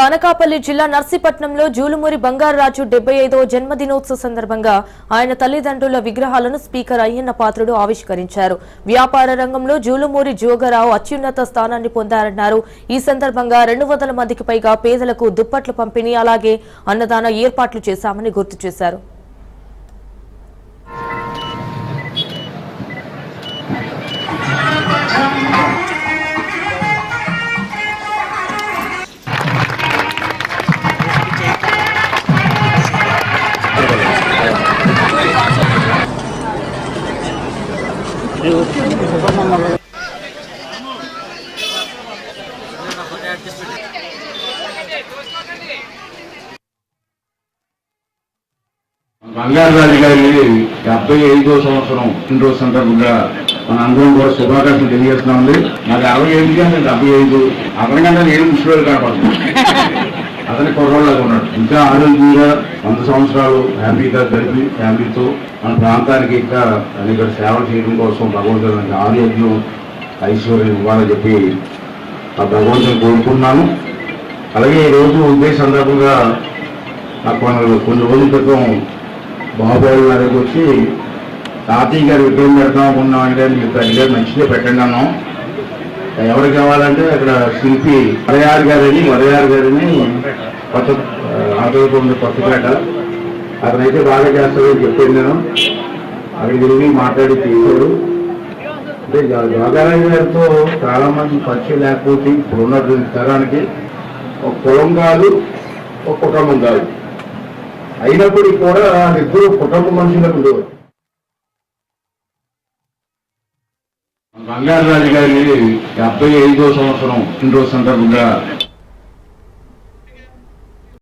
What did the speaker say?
అనకాపల్లి జిల్లా నర్సీపట్నంలో జూలుమూరి బంగారరాజు 75వ జన్మదినోత్సవ సందర్భంగా ఆయన తల్లిదండ్రుల విగ్రహాలను స్పీకర్ అయ్యన్న పాత్రుడు ఆవిష్కరించారు. వ్యాపార రంగంలో జూలుమూరి జోగరావు అత్యున్నత స్థానాన్ని పొందారన్నారు. ఈ సందర్భంగా 200 మందికి పైగా పేదలకు దుప్పట్లు పంపిణీ అలాగే అన్నదాన ఏర్పాట్లు చేశామని గుర్తు చేశారు. బంగారరాజు గారి 75వ సంవత్సరం పుట్టినరోజు సందర్భంగా మన అందరం కూడా శుభాకాంక్షలు తెలియజేస్తున్నామండి. నాకు 65 కానీ 75 అతనికంటే నేను ముసలి కనపడుతుంది. అతని కుర్రోళ్ళగా ఉన్నాడు. ఇంకా ఆరోగ్యంగా 100 సంవత్సరాలు హ్యాపీగా గడిపి ఫ్యామిలీతో మన ప్రాంతానికి ఇంకా అనేక సేవలు చేయడం కోసం భగవంతుడు ఆరోగ్యం ఐశ్వర్యం ఇవ్వాలని చెప్పి ఆ భగవంతుని కోరుకున్నాను. అలాగే ఈరోజు ఇదే సందర్భంగా నాకు కొన్ని రోజుల క్రితం బాబుగారు గారికి వచ్చి తాతయ్య గారు విగ్రహం పెడతాం ఉన్నామంటే మీకు తల్లిగారు మంచిదే పెట్టండి అన్నాం. ఎవరు కావాలంటే అక్కడ శిల్పి వరయారు గారిని కొత్త ఆటోపండి కొత్తపేట అతనైతే బాగా చేస్తారని చెప్పాను. నేను అక్కడికి వెళ్ళి మాట్లాడి తీశాడు. అంటే జోగారాజు గారితో చాలా మంది పరిచయం లేకపోతే ఇప్పుడున్న తరానికి ఒక కులం కాదు, ఒక కుటుంబం కాదు. అయినప్పటికీ కూడా ఇద్దరు కుటుంబ మనుషులకు ఉండేవారు. బంగారరాజు గారి 75వ సంవత్సరం పుట్టినరోజు సందర్భంగా